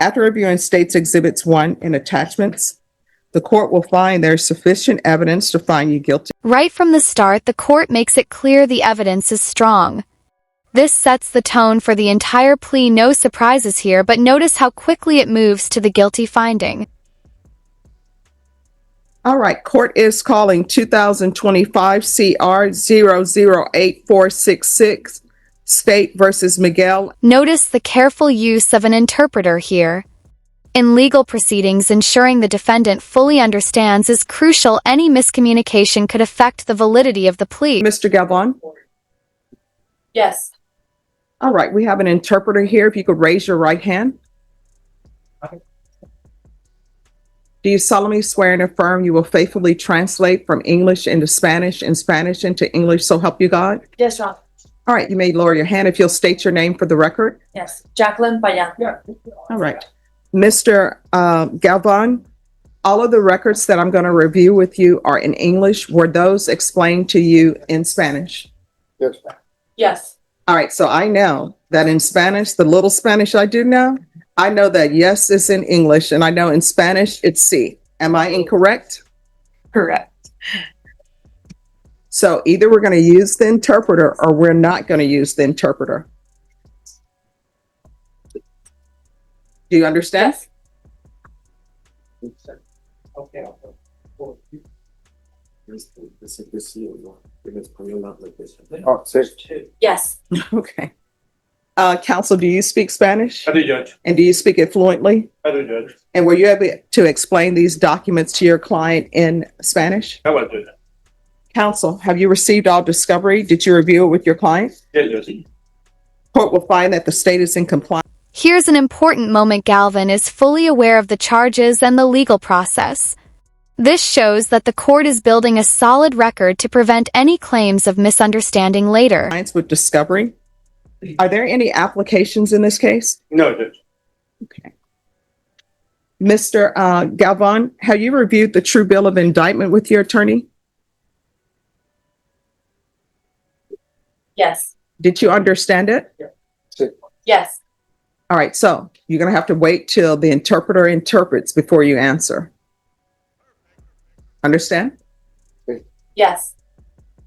After reviewing State's Exhibits 1 and attachments, the court will find there's sufficient evidence to find you guilty. Right from the start, the court makes it clear the evidence is strong. This sets the tone for the entire plea. No surprises here, but notice how quickly it moves to the guilty finding. All right, court is calling 2025 CR 008466, State versus Miguel. Notice the careful use of an interpreter here. In legal proceedings, ensuring the defendant fully understands is crucial. Any miscommunication could affect the validity of the plea. Mr. Galvan? Yes. All right, we have an interpreter here. If you could raise your right hand. Do you solemnly swear and affirm you will faithfully translate from English into Spanish and Spanish into English, so help you God? Yes, Your Honor. All right, you may lower your hand if you'll state your name for the record. Yes. Jacqueline Payan. All right. Mr. Galvan, all of the records that I'm going to review with you are in English. Were those explained to you in Spanish? Yes. Yes. All right, so I know that in Spanish, the little Spanish I do know, I know that yes is in English, and I know in Spanish it's sí. Am I incorrect? Correct. So either we're going to use the interpreter or we're not going to use the interpreter. Do you understand? Yes. Okay. Oh, Yes. Okay. Counsel, do you speak Spanish? I do, Judge. And do you speak it fluently? I do, Judge. And were you able to explain these documents to your client in Spanish? I will do that. Counsel, have you received all discovery? Did you review it with your client? Yes, Judge. Court will find that the state is in compliance. Here's an important moment. Galvan is fully aware of the charges and the legal process. This shows that the court is building a solid record to prevent any claims of misunderstanding later. With discovery. Are there any applications in this case? No, Judge. Okay. Mr. Galvan, have you reviewed the true bill of indictment with your attorney? Yes. Did you understand it? Yes. All right, so you're going to have to wait till the interpreter interprets before you answer. Understand? Yes.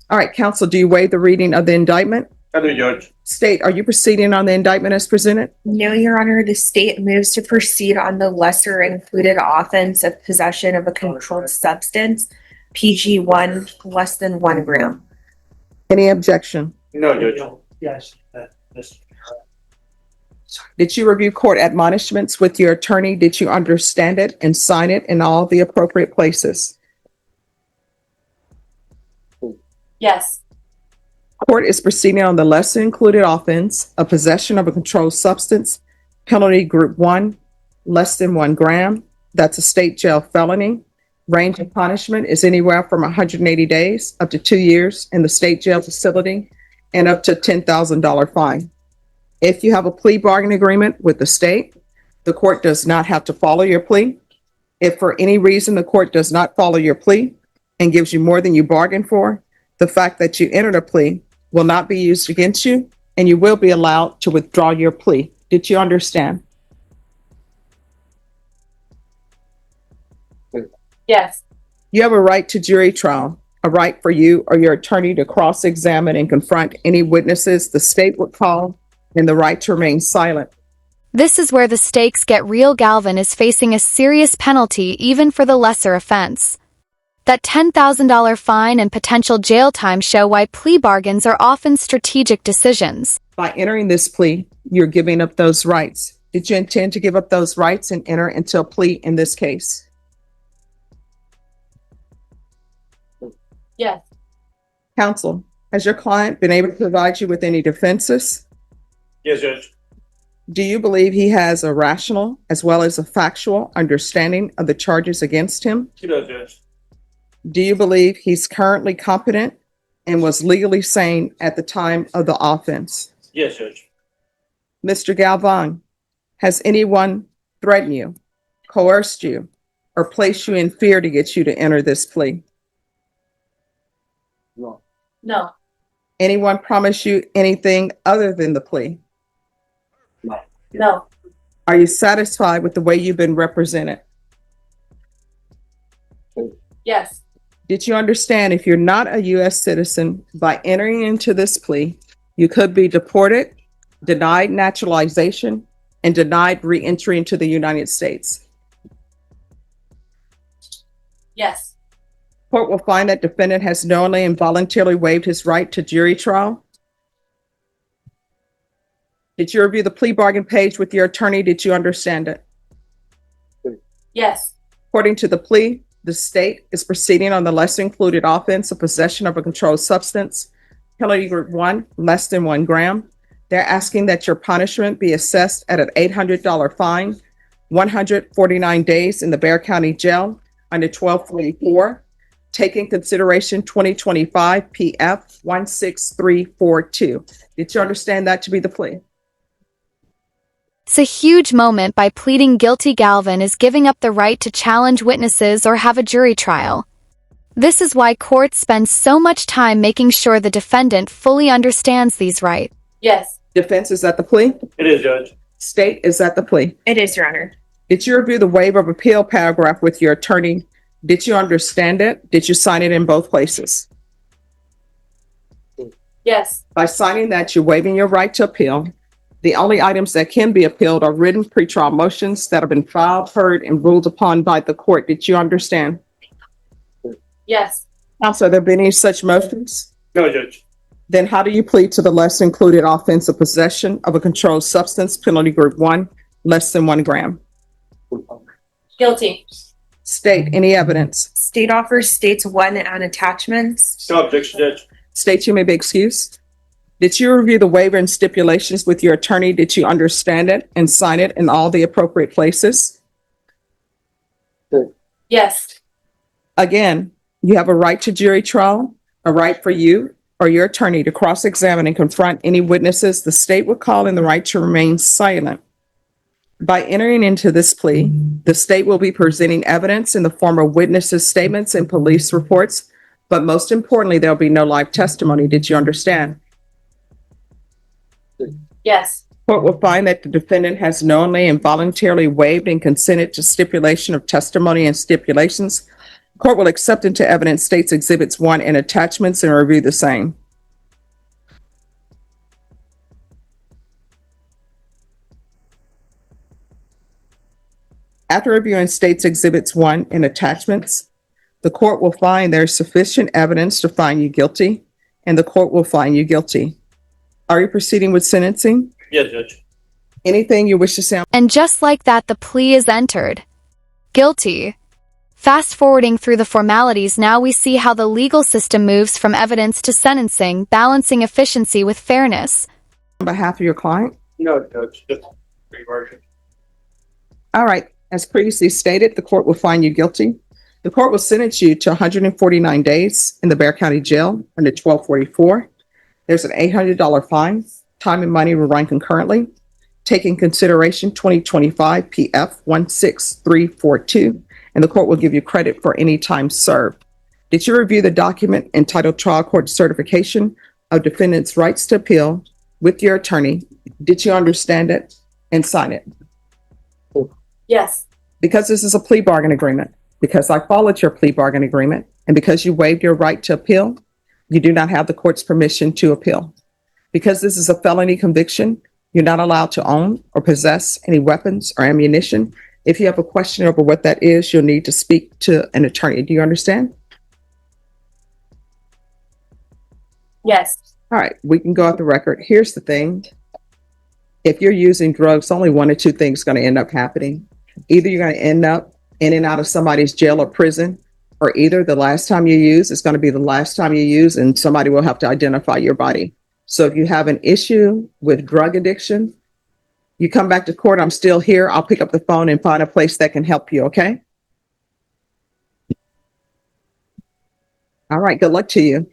All right, counsel, do you waive the reading of the indictment? I do, Judge. State, are you proceeding on the indictment as presented? No, Your Honor, the state moves to proceed on the lesser included offense of possession of a controlled substance, PG 1, less than 1 gram. Any objection? No, Judge. Yes. Did you review court admonishments with your attorney? Did you understand it and sign it in all the appropriate places? Yes. Court is proceeding on the lesser included offense of possession of a controlled substance, penalty group 1, less than 1 gram. That's a state jail felony. Range of punishment is anywhere from 180 days up to 2 years in the state jail facility and up to $10,000 fine. If you have a plea bargain agreement with the state, the court does not have to follow your plea. If for any reason the court does not follow your plea and gives you more than you bargained for, the fact that you entered a plea will not be used against you, and you will be allowed to withdraw your plea. Did you understand? Yes. You have a right to jury trial, a right for you or your attorney to cross-examine and confront any witnesses the state would call, and the right to remain silent. This is where the stakes get real. Galvan is facing a serious penalty even for the lesser offense. That $10,000 fine and potential jail time show why plea bargains are often strategic decisions. By entering this plea, you're giving up those rights. Did you intend to give up those rights and enter into a plea in this case? Yes. Counsel, has your client been able to provide you with any defenses? Yes, Judge. Do you believe he has a rational as well as a factual understanding of the charges against him? He does, Judge. Do you believe he's currently competent and was legally sane at the time of the offense? Yes, Judge. Mr. Galvan, has anyone threatened you, coerced you, or placed you in fear to get you to enter this plea? No. No. Anyone promise you anything other than the plea? No. Are you satisfied with the way you've been represented? Yes. Did you understand if you're not a U.S. citizen, by entering into this plea, you could be deported, denied naturalization, and denied re-entry into the United States? Yes. Court will find that defendant has knowingly and voluntarily waived his right to jury trial. Did you review the plea bargain page with your attorney? Did you understand it? Yes. According to the plea, the state is proceeding on the lesser included offense of possession of a controlled substance, penalty group 1, less than 1 gram. They're asking that your punishment be assessed at an $800 fine, 149 days in the Bexar County Jail under 1244, taking consideration 2025 PF 16342. Did you understand that to be the plea? It's a huge moment. By pleading guilty, Galvin is giving up the right to challenge witnesses or have a jury trial. This is why courts spend so much time making sure the defendant fully understands these rights. Yes. Defense, is that the plea? It is, Judge. State, is that the plea? It is, Your Honor. Did you review the waiver of appeal paragraph with your attorney? Did you understand it? Did you sign it in both places? Yes. By signing that, you're waiving your right to appeal. The only items that can be appealed are written pretrial motions that have been filed, heard, and ruled upon by the court. Did you understand? Yes. Counsel, have there been any such motions? No, Judge. Then how do you plead to the less included offense of possession of a controlled substance, penalty group 1, less than 1 gram? Guilty. State, any evidence? State offers states 1 and attachments. No objection, Judge. State, you may be excused. Did you review the waiver and stipulations with your attorney? Did you understand it and sign it in all the appropriate places? Yes. Again, you have a right to jury trial, a right for you or your attorney to cross-examine and confront any witnesses the state would call, and the right to remain silent. By entering into this plea, the state will be presenting evidence in the form of witnesses' statements and police reports, but most importantly, there'll be no live testimony. Did you understand? Yes. Court will find that the defendant has knowingly and voluntarily waived and consented to stipulation of testimony and stipulations. Court will accept into evidence states exhibits 1 and attachments and review the same. After reviewing states exhibits 1 and attachments, the court will find there is sufficient evidence to find you guilty, and the court will find you guilty. Are you proceeding with sentencing? Yes, Judge. Anything you wish to say? And just like that, the plea is entered. Guilty. Fast forwarding through the formalities, now we see how the legal system moves from evidence to sentencing, balancing efficiency with fairness. On behalf of your client? No, Judge. Just pre-version. All right. As previously stated, the court will find you guilty. The court will sentence you to 149 days in the Bexar County Jail under 1244. There's an $800 fine. Time and money will run concurrently. Taking consideration 2025 PF 16342, and the court will give you credit for any time served. Did you review the document entitled Trial Court Certification of Defendant's Rights to Appeal with your attorney? Did you understand it and sign it? Yes. Because this is a plea bargain agreement, because I followed your plea bargain agreement, and because you waived your right to appeal, you do not have the court's permission to appeal. Because this is a felony conviction, you're not allowed to own or possess any weapons or ammunition. If you have a question over what that is, you'll need to speak to an attorney. Do you understand? Yes. All right, we can go off the record. Here's the thing. If you're using drugs, only one or two things are going to end up happening. Either you're going to end up in and out of somebody's jail or prison, or either the last time you use is going to be the last time you use, and somebody will have to identify your body. So if you have an issue with drug addiction, you come back to court, I'm still here. I'll pick up the phone and find a place that can help you, okay? All right, good luck to you.